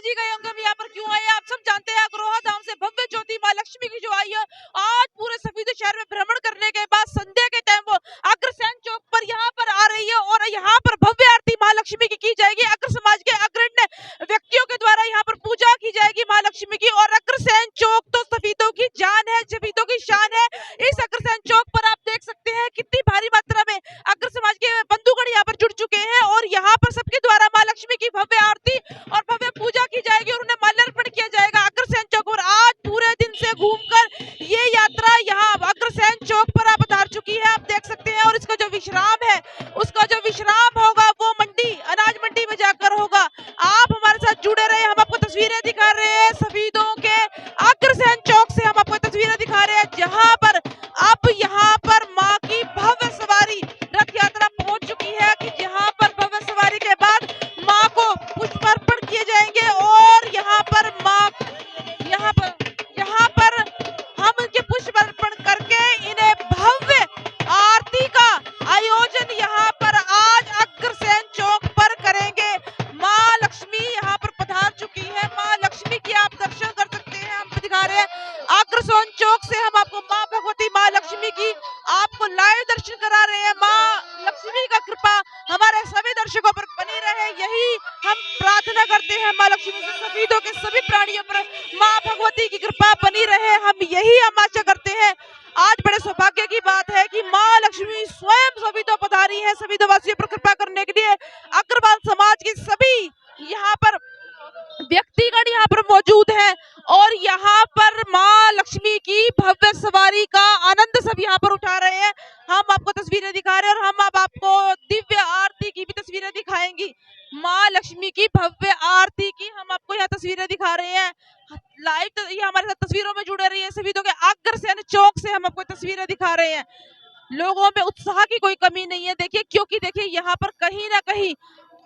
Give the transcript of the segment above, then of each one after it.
जी गए होंगे हम यहाँ पर क्यों आए आप सब जानते हैं। अग्रोहा धाम से भव्य ज्योति माँ लक्ष्मी की जो आई है आज पूरे सफेद शहर में भ्रमण करने के बाद संध्या के टाइम वो अग्रसेन चौक पर यहाँ पर आ रही है और यहाँ पर भव्य आरती माँ लक्ष्मी की जाएगी। अग्र समाज के अग्रण्य व्यक्तियों के द्वारा यहाँ पर पूजा की जाएगी माँ लक्ष्मी की। और अग्रसेन चौक तो सफेदों की जान है, सफेदों की शान है। इस अग्रसेन चौक पर आप देख सकते हैं कितनी भारी मात्रा में अग्र समाज के बंधुगण यहाँ पर जुड़ चुके हैं और यहाँ पर सबके द्वारा माँ लक्ष्मी की भव्य आरती और भव्य पूजा की जाएगी और उन्हें माल्यार्पण किया जाएगा अग्रसेन चौक। और आज पूरे दिन से घूमकर ये यात्रा यहाँ अग्रसेन चौक पर आप उतार चुकी है, आप देख सकते हैं। और इसका जो विश्राम है उसका जो विश्राम होगा वो मंडी अनाज मंडी में जाकर होगा। आप हमारे साथ जुड़े रहे, हम आपको तस्वीरें दिखा रहे हैं सफेदों के अग्रसेन चौक से, हम आपको तस्वीरें दिखा रहे हैं जहां पर अब यहाँ पर माँ की भव्य सवारी रथ यात्रा पहुंच चुकी है कि जहां पर भव्य सवारी के बाद माँ को पुष्पार्पण किए जाएंगे और यहाँ पर माँ यहाँ पर हम इनके पुष्पार्पण करके इन्हें भव्य आरती का आयोजन यहाँ पर आज अग्रसेन चौक पर करेंगे। माँ लक्ष्मी यहाँ पर पधार चुकी है, माँ लक्ष्मी की आप दर्शन कर सकते हैं, हम दिखा रहे हैं अग्रसेन चौक से हम आपको माँ भगवती माँ लक्ष्मी की आपको लाइव दर्शन करा रहे हैं। माँ लक्ष्मी का कृपा हमारे सभी दर्शकों पर बनी रहे, यही हम प्रार्थना करते हैं माँ लक्ष्मी से। सफेदों के सभी प्राणियों पर माँ भगवती की कृपा बनी रहे, हम आशा करते हैं। आज बड़े सौभाग्य की बात है कि माँ लक्ष्मी स्वयं सफेदों पधारी है सफेदों वासियों पर कृपा करने के लिए। अग्रवाल समाज के सभी यहाँ पर व्यक्तिगण यहाँ पर मौजूद हैं और यहाँ पर माँ लक्ष्मी की भव्य सवारी का आनंद सब यहाँ पर उठा रहे हैं। हम आपको तस्वीरें दिखा रहे हैं और हम अब आपको दिव्य आरती की भी तस्वीरें दिखाएंगी। माँ लक्ष्मी की भव्य आरती की हम आपको यहाँ तस्वीरें दिखा रहे हैं लाइव। ये हमारे साथ तस्वीरों में जुड़े रही है सभी के अग्रसेन चौक से हम आपको तस्वीरें दिखा रहे हैं। लोगों में उत्साह की कोई कमी नहीं है देखिए, क्योंकि देखिए यहाँ पर कहीं ना कहीं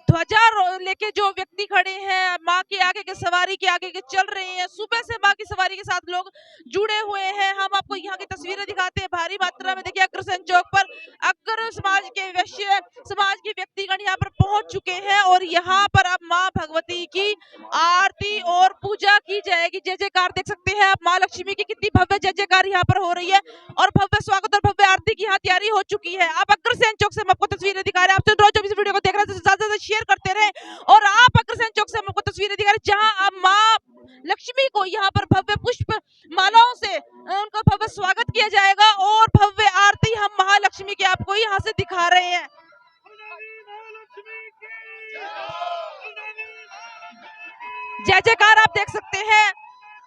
ध्वजा लेके जो व्यक्ति खड़े हैं माँ के आगे के सवारी के आगे के चल रहे हैं, सुबह से माँ की सवारी के साथ लोग जुड़े हुए हैं। हम आपको यहाँ की तस्वीरें दिखाते हैं भारी मात्रा में। देखिए अग्रसेन चौक पर अग्र समाज के वैश्य समाज के व्यक्तिगण यहाँ पर पहुंच चुके हैं और यहाँ पर अब माँ भगवती की आरती और पूजा की जाएगी। जय जयकार देख सकते हैं आप माँ लक्ष्मी की कितनी भव्य जय जयकार यहाँ पर हो रही है और भव्य स्वागत और भव्य आरती की यहाँ तैयारी हो चुकी है। आप अग्रसेन चौक से हम आपको तस्वीरें दिखा रहे हैं। आप रोज इस वीडियो को देख रहे हैं ज्यादा शेयर करते रहे और आप अग्रसेन चौक से हम आपको तस्वीरें दिखा रहे हैं जहां अब माँ लक्ष्मी को यहाँ पर भव्य पुष्प मालाओं से उनका भव्य स्वागत किया जाएगा और भव्य आरती हम महालक्ष्मी की आपको यहाँ से दिखा रहे हैं। जय जयकार आप देख सकते हैं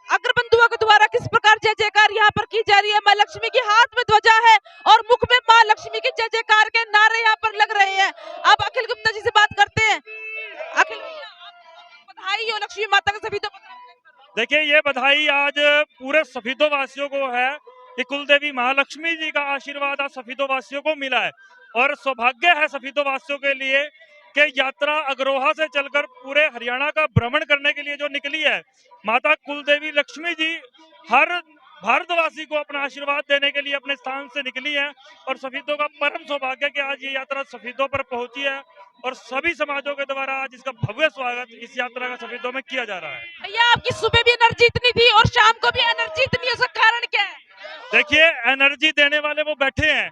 अग्रबंधुओं के द्वारा किस प्रकार जय जयकार यहाँ पर की जा रही है। माँ लक्ष्मी के हाथ में ध्वजा है और मुख में माँ लक्ष्मी की जय जयकार के नारे यहाँ पर लग रहे हैं। अब अखिल गुप्ता जी से बात करते हैं। अखिल बधाई हो लक्ष्मी माता के सभी। देखिए ये बधाई आज पूरे सफेदों वासियों को है कि कुलदेवी महालक्ष्मी जी का आशीर्वाद आज सफेदों वासियों को मिला है और सौभाग्य है सफेदों वासियों के लिए कि यात्रा अग्रोहा से चलकर पूरे हरियाणा का भ्रमण करने के लिए जो निकली है माता कुलदेवी लक्ष्मी जी हर भारतवासी को अपना आशीर्वाद देने के लिए अपने स्थान से निकली है और सफेदों का परम सौभाग्य कि आज ये यात्रा सफेदों पर पहुंची है और सभी समाजों के द्वारा आज इसका भव्य स्वागत इस यात्रा का सफेदों में किया जा रहा है। भैया आपकी सुबह भी एनर्जी इतनी थी और शाम को भी एनर्जी इतनी, उसका कारण क्या है? देखिए एनर्जी देने वाले वो बैठे हैं,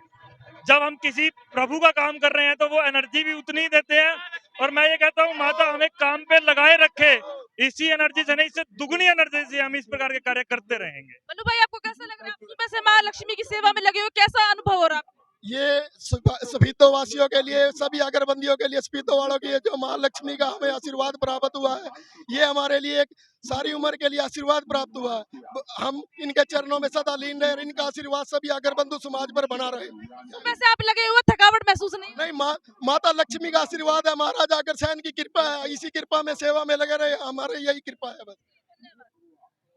जब हम किसी प्रभु का काम कर रहे हैं तो वो एनर्जी भी उतनी ही देते हैं और मैं ये कहता हूँ माता हमें काम पे लगाए रखे, इसी एनर्जी से नहीं इससे दुगनी एनर्जी से हम इस प्रकार के कार्य करते रहेंगे। मनु भाई आपको कैसा लग रहा है? आप सुबह से माँ लक्ष्मी की सेवा में लगे हो, कैसा अनुभव हो रहा है? ये सफेदों वासियों के लिए सभी अगरबंदियों के लिए सफेदों वालों के लिए जो माँ लक्ष्मी का हमें आशीर्वाद प्राप्त हुआ है ये हमारे लिए एक सारी उम्र के लिए आशीर्वाद प्राप्त हुआ है। हम इनके चरणों में सदा लीन रहे, इनका आशीर्वाद सभी अगरबंधु समाज पर बना रहे। सुबह से आप लगे हुए, थकावट महसूस नहीं? माता लक्ष्मी का आशीर्वाद है, महाराज अग्रसेन की कृपा है, इसी कृपा में सेवा में लगे रहे, हमारे यही कृपा है बस।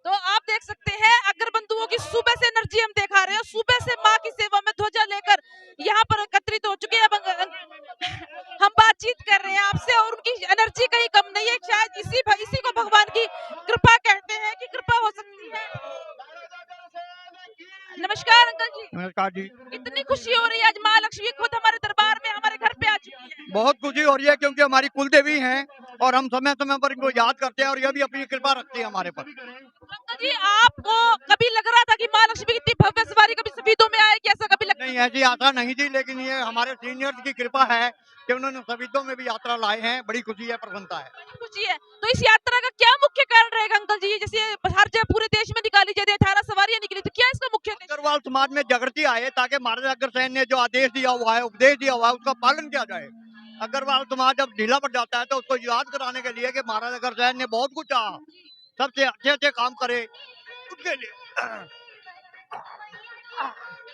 तो आप देख सकते हैं अग्रबंधुओं की सुबह से एनर्जी हम दिखा रहे हैं। सुबह से माँ की सेवा में ध्वजा लेकर यहाँ पर एकत्रित हो चुके हैं। हम बातचीत कर रहे हैं आपसे और उनकी एनर्जी कहीं कम नहीं है। शायद इसी को भगवान की कृपा कहते हैं कि कृपा हो सकती है। नमस्कार अंकल जी। नमस्कार जी। कितनी खुशी हो रही है आज माँ लक्ष्मी खुद हमारे दरबार में हमारे घर पे आ चुकी है। बहुत खुशी हो रही है क्योंकि हमारी कुलदेवी हैं और हम समय समय पर इनको याद करते हैं और यह भी अपनी कृपा रखते हैं हमारे पर। अंकल जी, आपको कभी लग रहा था कि माँ लक्ष्मी की इतनी भव्य सवारी कभी सफीदों में आएगी, ऐसा कभी लगता? नहीं, ऐसी आशा नहीं थी, लेकिन ये हमारे सीनियर्स की कृपा है कि उन्होंने सफीदों में भी यात्रा लाए हैं। बड़ी खुशी है, प्रसन्नता है। खुशी है। तो इस यात्रा का क्या मुख्य कारण रहेगा अंकल जी? जैसे हर जगह पूरे देश में निकाली जाती है, 18 सवारियां निकली, तो क्या इसका मुख्य उद्देश्य? अग्रवाल समाज में जागृति आए ताकि महाराजा अग्रसेन ने जो आदेश दिया हुआ है, उपदेश दिया हुआ है, उसका पालन किया जाए। अग्रवाल समाज जब ढीला पड़ जाता है तो उसको याद कराने के लिए कि महाराजा अग्रसेन ने बहुत कुछ कहा, सबसे अच्छे अच्छे काम करे, उसके लिए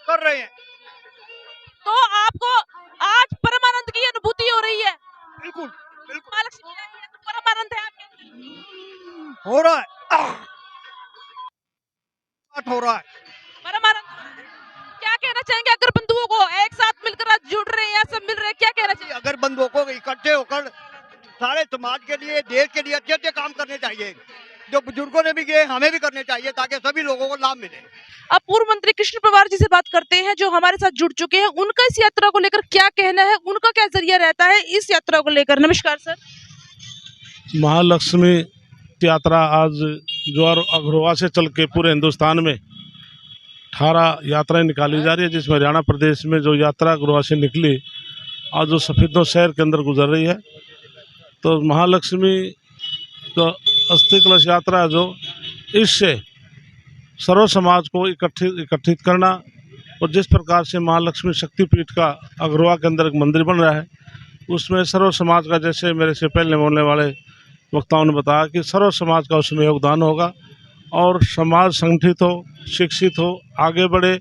कर रहे हैं। तो आपको आज परमानंद की अनुभूति हो रही है? बिल्कुल बिल्कुल माँ लक्ष्मी आई है तो परमानंद है आपके अंदर? हो रहा है, हो रहा है। परमानंद हो रहा है। क्या कहना चाहेंगे अगर बंधुओं को एक साथ मिलकर आज जुड़ रहे हैं, सब मिल रहे हैं, क्या कहना चाहिए? अगर बंधुओं को इकट्ठे होकर सारे समाज के लिए, देश के लिए अच्छे अच्छे काम करने चाहिए। जो बुजुर्गों ने भी किए, हमें भी करने चाहिए ताकि सभी लोगों को लाभ मिले। अब पूर्व मंत्री कृष्ण पवार जी से बात करते हैं, जो हमारे साथ जुड़ चुके हैं। उनका इस यात्रा को लेकर क्या कहना है, उनका क्या जरिया रहता है इस यात्रा को लेकर? नमस्कार सर। महालक्ष्मी यात्रा आज ज्वार अग्रवा से चल के पूरे हिंदुस्तान में 18 यात्राएं निकाली जा रही है, जिसमें हरियाणा प्रदेश में जो यात्रा अग्रवा से निकली आज जो सफेदों शहर के अंदर गुजर रही है। तो महालक्ष्मी तो अस्थि कलश यात्रा जो इससे सर्व समाज को इकट्ठित करना, और जिस प्रकार से महालक्ष्मी शक्तिपीठ का अग्रवा के अंदर एक मंदिर बन रहा है, उसमें सर्व समाज का, जैसे मेरे से पहले बोलने वाले वक्ताओं ने बताया कि सर्व समाज का उसमें योगदान होगा और समाज संगठित हो, शिक्षित हो, आगे बढ़े।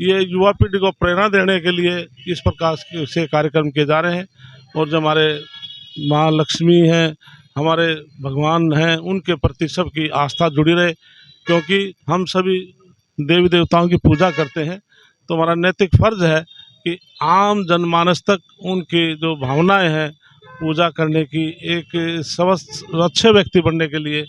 ये युवा पीढ़ी को प्रेरणा देने के लिए इस प्रकार से कार्यक्रम किए जा रहे हैं। और जो हमारे माँ लक्ष्मी हैं, हमारे भगवान हैं, उनके प्रति सबकी आस्था जुड़ी रहे, क्योंकि हम सभी देवी देवताओं की पूजा करते हैं। तो हमारा नैतिक फर्ज है कि आम जनमानस तक उनकी जो भावनाएं हैं पूजा करने की, एक स्वस्थ अच्छे व्यक्ति बनने के लिए,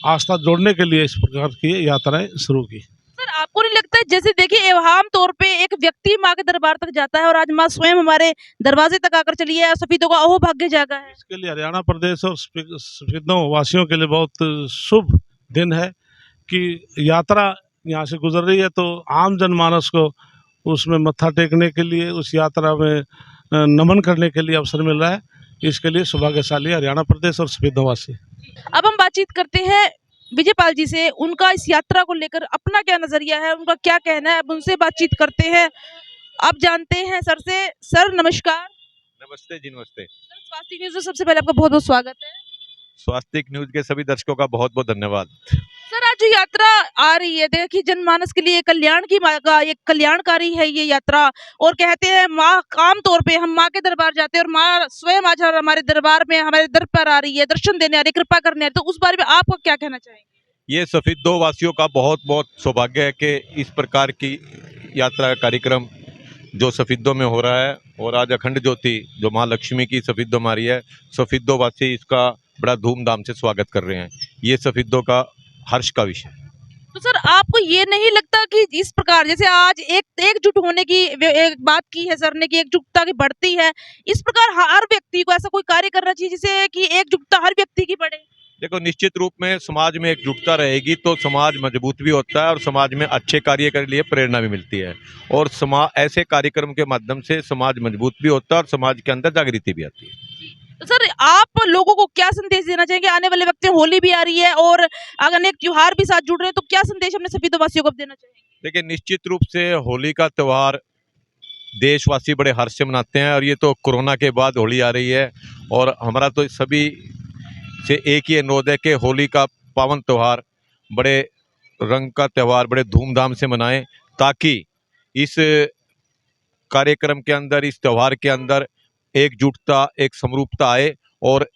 आस्था जोड़ने के लिए इस प्रकार की यात्राएं शुरू की। सर, आपको नहीं लगता है, जैसे देखिए आम तौर पे एक व्यक्ति माँ के दरबार तक जाता है और आज माँ स्वयं हमारे दरवाजे तक आकर चली है, सफीदों का अहोभाग्य जागा है? इसके लिए हरियाणा प्रदेश और सफीदों वासियों के लिए बहुत शुभ दिन है कि यात्रा यहाँ से गुजर रही है। तो आम जनमानस को उसमें मत्था टेकने के लिए, उस यात्रा में नमन करने के लिए अवसर मिल रहा है। इसके लिए सौभाग्यशाली हरियाणा प्रदेश और सफीदों वासी। अब हम बातचीत करते हैं विजयपाल जी से। उनका इस यात्रा को लेकर अपना क्या नजरिया है, उनका क्या कहना है, अब उनसे बातचीत करते हैं। अब जानते हैं सर से। सर नमस्कार। नमस्ते जी, नमस्ते। सर, स्वास्तिक न्यूज में सबसे पहले आपका बहुत बहुत स्वागत है। स्वास्तिक न्यूज के सभी दर्शकों का बहुत बहुत धन्यवाद। सर, आज जो यात्रा आ रही है, देखिए जनमानस के लिए कल्याण की माँ का एक कल्याणकारी है ये यात्रा। और कहते हैं माँ, आम तौर पे हम माँ के दरबार जाते हैं और माँ स्वयं आज हमारे दरबार में, हमारे दर पर आ रही है, दर्शन देने आ रही है, कृपा करने आ रही है। तो उस बारे में आपको क्या कहना चाहेंगे? ये सफीदों वासियों का बहुत बहुत सौभाग्य है कि इस प्रकार की यात्रा का कार्यक्रम जो सफीदों में हो रहा है, और आज अखंड ज्योति जो माँ लक्ष्मी की सफीदों में आ रही है, सफीदों वासी इसका बड़ा धूमधाम से स्वागत कर रहे हैं। ये सफीदों का हर्ष का विषय। तो सर, आपको ये नहीं लगता कि इस प्रकार जैसे आज एकजुट होने की एक बात की है सर ने, कि एकजुटता की बढ़ती है, इस प्रकार हर व्यक्ति को ऐसा कोई कार्य करना चाहिए जिससे कि एकजुटता हर व्यक्ति की बढ़े? देखो, निश्चित रूप में समाज में एकजुटता रहेगी तो समाज मजबूत भी होता है और समाज में अच्छे कार्य के लिए प्रेरणा भी मिलती है, और समाज ऐसे कार्यक्रम के माध्यम से समाज मजबूत भी होता है और समाज के अंदर जागृति भी आती है। तो सर, आप लोगों को क्या संदेश देना चाहेंगे? आने वाले वक्त में होली भी आ रही है और अनेक त्योहार भी साथ जुड़ रहे हैं, तो क्या संदेश अपने सभी वासियों को देना चाहेंगे? देखिए, निश्चित रूप से होली का त्यौहार देशवासी बड़े हर्ष से मनाते हैं, और ये तो कोरोना के बाद होली आ रही है, और हमारा तो सभी से एक ही अनुरोध है कि होली का पावन त्यौहार, बड़े रंग का त्यौहार बड़े धूमधाम से मनाएं, ताकि इस कार्यक्रम के अंदर, इस त्यौहार के अंदर एकजुटता, एक समरूपता आए और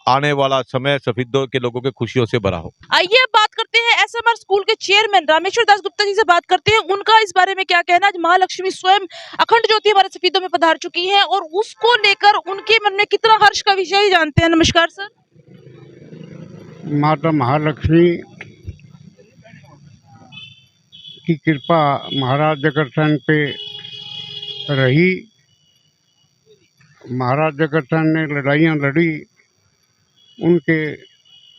आने वाला समय सफीदों के लोगों के खुशियों से भरा हो। आइए अब बात करते हैं एसएमआर स्कूल के चेयरमैन रामेश्वर दास गुप्ता जी से बात करते हैं। उनका इस बारे में क्या कहना है? आज महालक्ष्मी स्वयं अखंड ज्योति हमारे सफीदों में पधार चुकी है और उसको लेकर उनके मन में कितना हर्ष का विषय ही जानते हैं। नमस्कार सर। माता महालक्ष्मी की कृपा महाराज अग्रसेन पे रही। महाराज अग्रसेन ने लड़ाइयाँ लड़ी उनके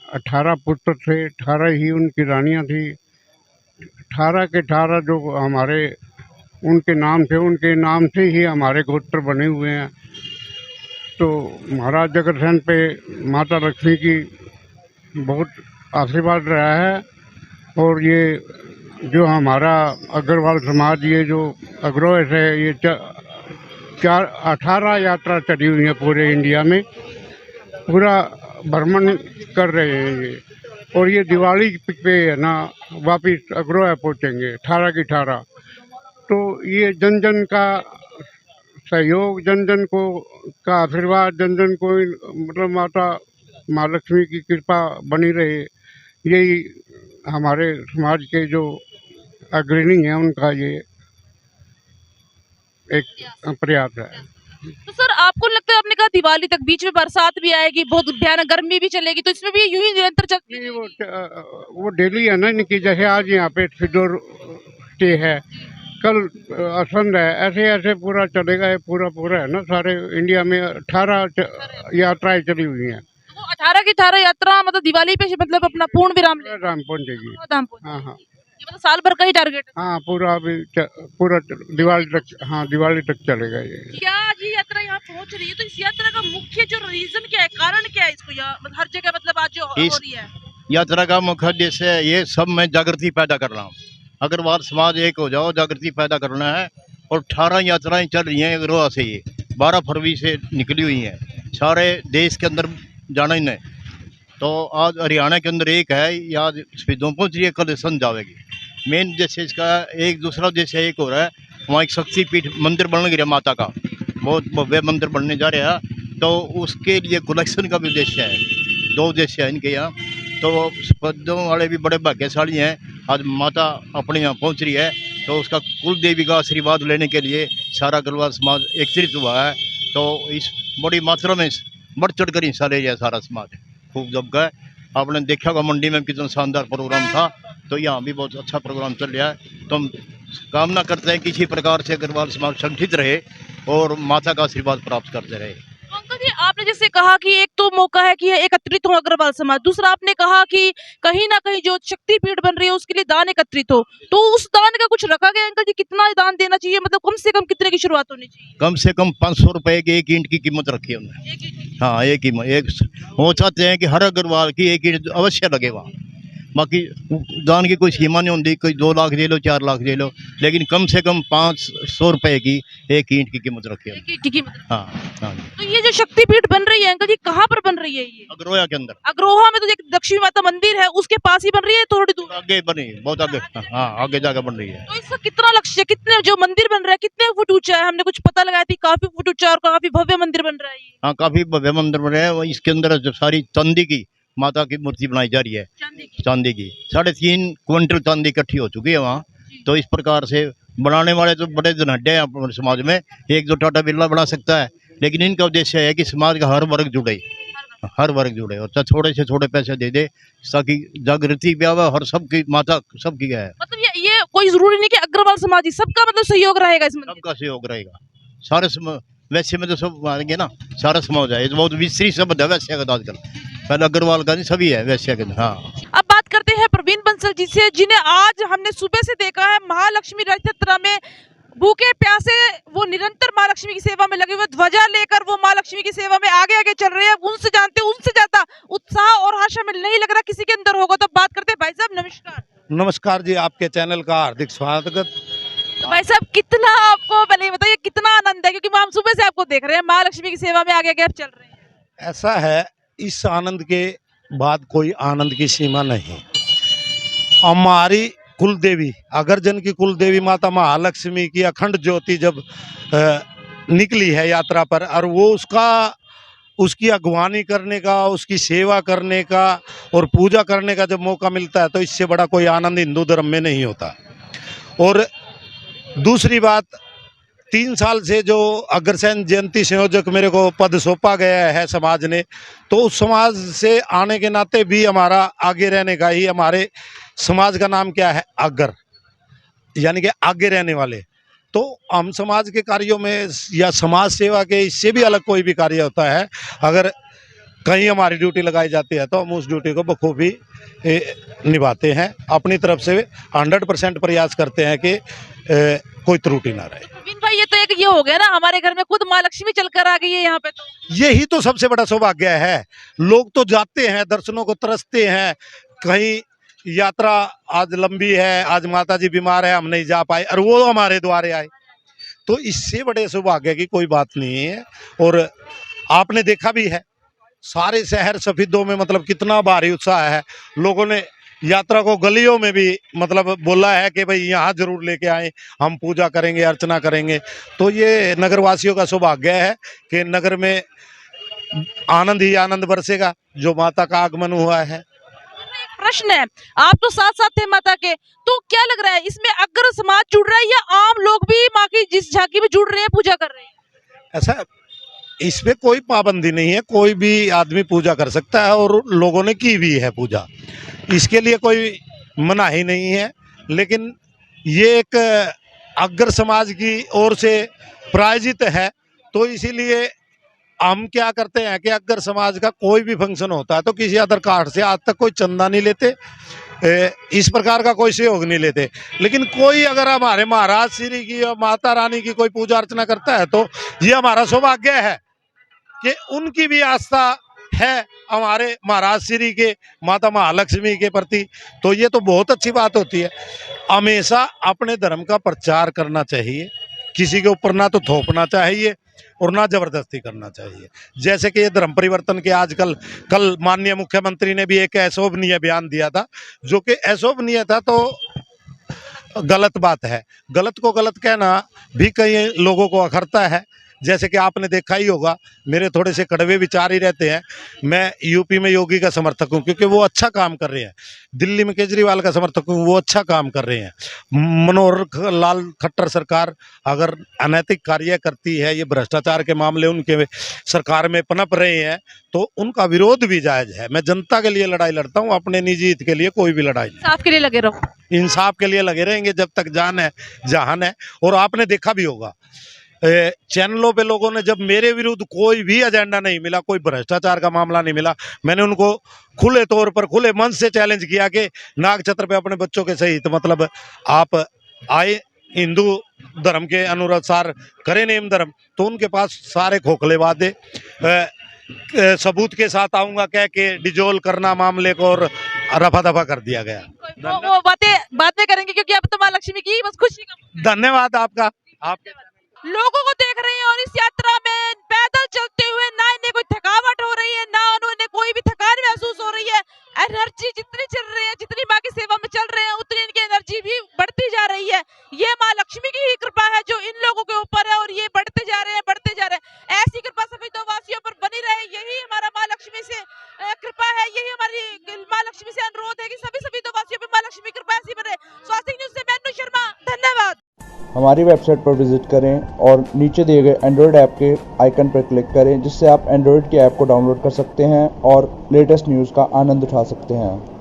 18 पुत्र थे, 18 ही उनकी रानियां थी। 18 के 18 जो हमारे उनके नाम थे, उनके नाम से ही हमारे गोत्र बने हुए हैं। तो महाराज जगरसेन पे माता लक्ष्मी की बहुत आशीर्वाद रहा है। और ये जो हमारा अग्रवाल समाज, ये जो अग्रवाल है, ये 18 यात्रा चली हुई है पूरे इंडिया में, पूरा भ्रमण कर रहे हैं ये। और ये दिवाली पे है ना वापिस अग्रवाल पहुँचेंगे 18 की 18। तो ये जन जन का सहयोग, जन जन को का आशीर्वाद, जन जन को मतलब माता माँ लक्ष्मी की कृपा बनी रहे, यही हमारे समाज के जो अग्रणी हैं उनका ये एक प्रयास है। तो सर आपको लगता है, आपने कहा दिवाली तक, बीच में बरसात भी आएगी, बहुत भयानक गर्मी भी चलेगी, तो इसमें भी यूं ही निरंतर चलती नहीं, वो डेली है ना इनकी। जैसे आज यहाँ पे सिडोर स्टे है, कल असंध है, ऐसे ऐसे पूरा चलेगा। ये पूरा है ना, सारे इंडिया में 18 यात्राएं चली हुई हैं। तो 18 की 18 यात्रा मतलब दिवाली पे मतलब अपना पूर्ण विराम ले राम पहुँचेगी। हाँ, हाँ, ये मतलब साल भर का ही टारगेट है। हाँ, पूरा अभी पूरा दिवाली तक, हाँ दिवाली तक चलेगा ये। क्या आज ये यात्रा यहाँ पहुँच रही है, तो इस यात्रा का मुख्य जो रीजन क्या है, कारण क्या है इसको यहाँ मतलब हर जगह मतलब आज जो हो रही है? यात्रा का मुख्य उद्देश्य है ये सब में जागृति पैदा करना। अग्रवाल समाज एक हो जाओ, जागृति पैदा करना है। और 18 यात्राएं चल रही हैं अग्रवाल से, ये 12 फरवरी से निकली हुई हैं, सारे देश के अंदर जाना ही नहीं। तो आज हरियाणा के अंदर एक है, ये आज शहीदों पहुँच रही है, कल संत जाएगी। मेन उद्देश्य इसका एक, दूसरा उद्देश्य एक हो रहा है, वहाँ एक शक्तिपीठ मंदिर बन गया माता का, बहुत भव्य मंदिर बनने जा रहा है। तो उसके लिए कलेक्शन का भी उद्देश्य है, 2 उद्देश्य है इनके यहाँ। तो शहीदों वाले भी बड़े भाग्यशाली हैं, आज माता अपने यहाँ पहुँच रही है। तो उसका कुल देवी का आशीर्वाद लेने के लिए सारा अग्रवाल समाज एकत्रित हुआ है। तो इस बड़ी मात्रा में बढ़ चढ़ कर हिस्सा ले रहा है सारा समाज, खूब जम का। आपने देखा होगा मंडी में कितना शानदार प्रोग्राम था, तो यहाँ भी बहुत अच्छा प्रोग्राम चल रहा है। तो हम कामना करते हैं कि इसी प्रकार से अग्रवाल समाज संगठित रहे और माता का आशीर्वाद प्राप्त करते रहे। तो अंकल जी, आपने जैसे कहा कि एक तो मौका है कि एकत्रित हो अग्रवाल समाज, दूसरा आपने कहा कि कहीं ना कहीं जो शक्तिपीठ बन रही है उसके लिए दान एकत्रित हो, तो उस दान का कुछ रखा गया अंकल जी? कितना दान देना चाहिए, मतलब कम से कम कितने की शुरुआत होनी चाहिए? कम से कम 500 रुपए की 1 ईंट की कीमत रखी है उन्होंने। एक ही हाँ, एक वो चाहते हैं कि हर अग्रवाल की 1 ईंट अवश्य लगे वहाँ। बाकी दान की कोई सीमा नहीं होती, कोई 2 लाख दे लो, 4 लाख दे लो, लेकिन कम से कम 500 रुपए की 1 ईंट की कीमत रखी है। एक कीमत। हाँ, हाँ। तो ये जो शक्तिपीठ बन रही है अंकल जी, कहाँ पर बन रही है ये? अग्रोहा के अंदर, अग्रोहा में तो एक लक्ष्मी माता मंदिर है, उसके पास ही बन रही है, थोड़ी दूर? आगे बनी, बहुत आगे। हाँ, आगे जाकर बन रही है। तो इसका कितना लक्ष्य, कितने जो मंदिर बन रहा है कितने फुट ऊंचा है? हमने कुछ पता लगाया थी, काफी फुट ऊंचा और काफी भव्य मंदिर बन रहा है ये। हाँ, काफी भव्य मंदिर बन रहा है। वो इसके अंदर जो सारी चांदी की माता की मूर्ति बनाई जा रही है, चांदी की 3.5 क्विंटल चांदी इकट्ठी हो चुकी है वहाँ। तो इस प्रकार से बनाने वाले तो बड़े धनाढ्य हैं अपने समाज में, एक दो टाटा बिरला बना सकता है, लेकिन इनका उद्देश्य है कि समाज का हर वर्ग जुड़े, हर वर्ग जुड़े और थोड़े से थोड़े पैसे दे दे ताकि जागृति भी आवे। हर सबकी माता सबकी है, मतलब ये कोई जरूरी नहीं कि अग्रवाल समाज ही, सबका मतलब सहयोग रहेगा इसमें? सबका सहयोग रहेगा। सारे वैसे में तो सब मारेंगे ना, सारा समाज है। ये तो बहुत विस्तृत शब्द है वैसे का, आजकल पहले अग्रवाल का नहीं, सभी है वैसे के। हाँ, अब बात करते हैं प्रवीण बंसल जी से, जिन्हें आज हमने सुबह से देखा है महालक्ष्मी रथ यात्रा में भूखे प्यासे वो निरंतर माँ लक्ष्मी की सेवा में लगे हुए, ध्वजा लेकर वो माँ लक्ष्मी की सेवा में आगे आगे चल रहे हैं। उनसे जानते हैं, उनसे ज्यादा उत्साह और आशा में नहीं लग रहा किसी के अंदर होगा। तो बात करते हैं। भाई साहब नमस्कार। नमस्कार जी, आपके चैनल का हार्दिक स्वागत। तो भाई साहब कितना, आपको पहले ये बताइए कितना आनंद है, क्योंकि हम सुबह से आपको देख रहे हैं माँ लक्ष्मी की सेवा में आगे आगे आप चल रहे हैं। ऐसा है, इस आनंद के बाद कोई आनंद की सीमा नहीं। हमारी कुल देवी, अगरजन की कुल देवी माता महालक्ष्मी की अखंड ज्योति जब निकली है यात्रा पर, और वो उसकी अगवानी करने का, उसकी सेवा करने का और पूजा करने का जब मौका मिलता है, तो इससे बड़ा कोई आनंद हिंदू धर्म में नहीं होता। और दूसरी बात, 3 साल से जो अग्रसेन जयंती संयोजक मेरे को पद सौंपा गया है समाज ने, तो उस समाज से आने के नाते भी हमारा आगे रहने का ही, हमारे समाज का नाम क्या है, अग्र, यानी कि आगे रहने वाले। तो हम समाज के कार्यों में या समाज सेवा के इससे भी अलग कोई भी कार्य होता है, अगर कहीं हमारी ड्यूटी लगाई जाती है तो हम उस ड्यूटी को बखूबी निभाते हैं। अपनी तरफ से 100% प्रयास करते हैं कि कोई त्रुटि ना रहे। विन भाई, ये तो एक ये हो गया ना, हमारे घर में खुद माँ लक्ष्मी चलकर आ गई है यहाँ पे। तो यही तो सबसे बड़ा सौभाग्य है। लोग तो जाते हैं, दर्शनों को तरसते हैं, कहीं यात्रा आज लंबी है, आज माता जी बीमार है, हम नहीं जा पाए और वो हमारे द्वारे आए, तो इससे बड़े सौभाग्य की कोई बात नहीं है। और आपने देखा भी है सारे शहर सफीदों में मतलब कितना भारी उत्साह है। लोगों ने यात्रा को गलियों में भी मतलब बोला है कि भाई यहाँ जरूर लेके आए, हम पूजा करेंगे, अर्चना करेंगे। तो ये नगरवासियों का सौभाग्य है कि नगर में आनंद ही आनंद बरसेगा जो माता का आगमन हुआ है। प्रश्न है, आप तो साथ साथ थे माता के, तो क्या लग रहा है इसमें अग्र समाज जुड़ रहा है या आम लोग भी माँ की जिस झांकी में जुड़ रहे हैं, पूजा कर रहे हैं? ऐसा इसमें कोई पाबंदी नहीं है, कोई भी आदमी पूजा कर सकता है और लोगों ने की भी है पूजा, इसके लिए कोई मनाही नहीं है। लेकिन ये एक अग्र समाज की ओर से प्रायोजित है, तो इसीलिए हम क्या करते हैं कि अगर समाज का कोई भी फंक्शन होता है तो किसी अदर कार्ड से आज तक कोई चंदा नहीं लेते, इस प्रकार का कोई सहयोग नहीं लेते। लेकिन कोई अगर हमारे महाराज श्री की और माता रानी की कोई पूजा अर्चना करता है तो ये हमारा सौभाग्य है कि उनकी भी आस्था है हमारे महाराज श्री के, माता महालक्ष्मी के प्रति। तो ये तो बहुत अच्छी बात होती है। हमेशा अपने धर्म का प्रचार करना चाहिए, किसी के ऊपर ना तो थोपना चाहिए और ना जबरदस्ती करना चाहिए। जैसे कि ये धर्म परिवर्तन के आजकल कल माननीय मुख्यमंत्री ने भी एक अशोभनीय बयान दिया था, जो कि अशोभनीय था तो गलत बात है। गलत को गलत कहना भी कई लोगों को अखरता है। जैसे कि आपने देखा ही होगा, मेरे थोड़े से कड़वे विचार ही रहते हैं। मैं यूपी में योगी का समर्थक हूं क्योंकि वो अच्छा काम कर रहे हैं, दिल्ली में केजरीवाल का समर्थक हूं, वो अच्छा काम कर रहे हैं। मनोहर लाल खट्टर सरकार अगर अनैतिक कार्य करती है, ये भ्रष्टाचार के मामले उनके सरकार में पनप रहे हैं, तो उनका विरोध भी जायज़ है। मैं जनता के लिए लड़ाई लड़ता हूँ, अपने निजी हित के लिए कोई भी लड़ाई नहीं। इंसाफ के लिए लगे रहो। इंसाफ के लिए लगे रहेंगे जब तक जान है जहान है। और आपने देखा भी होगा चैनलों पे लोगों ने जब मेरे विरुद्ध कोई भी एजेंडा नहीं मिला, कोई भ्रष्टाचार का मामला नहीं मिला, मैंने उनको खुले तौर पर खुले मन से चैलेंज किया कि नाग छत्र पे अपने बच्चों के सहित मतलब आप आए, हिंदू धर्म के अनुसार करें नेम धर्म। तो उनके पास सारे खोखले वादे सबूत के साथ आऊंगा कह के डिजोल्व करना मामले को और रफा दफा कर दिया गया। वो बातें बाद में करेंगे क्योंकि अब तो माँ लक्ष्मी की बस खुशी का। धन्यवाद आपका। आपके लोगों को देख रहे हैं और इस यात्रा में पैदल चलते हुए ना इन्हें कोई थकावट हो रही है, ना उन्हें कोई भी थकान महसूस हो रही है। एनर्जी जितनी चल रही है, जितनी माँ की सेवा में चल रहे हैं, उतनी इनकी एनर्जी भी बढ़ती जा रही है। ये माँ लक्ष्मी की ही कृपा है जो इन लोगों के ऊपर है और ये बढ़ते जा रहे हैं, बढ़ते जा रहे हैं। ऐसी कृपा सफीदों वासियों पर बनी रहे, यही हमारा माँ लक्ष्मी से कृपा है, यही हमारी माँ लक्ष्मी से अनुरोध है कि सभी सफीदों वासियों पर माँ लक्ष्मी की कृपा ऐसी बने। स्वास्थ्य न्यूज से मैं शर्मा, धन्यवाद। हमारी वेबसाइट पर विजिट करें और नीचे दिए गए एंड्रॉयड ऐप के आइकन पर क्लिक करें, जिससे आप एंड्रॉयड की ऐप को डाउनलोड कर सकते हैं और लेटेस्ट न्यूज़ का आनंद उठा सकते हैं।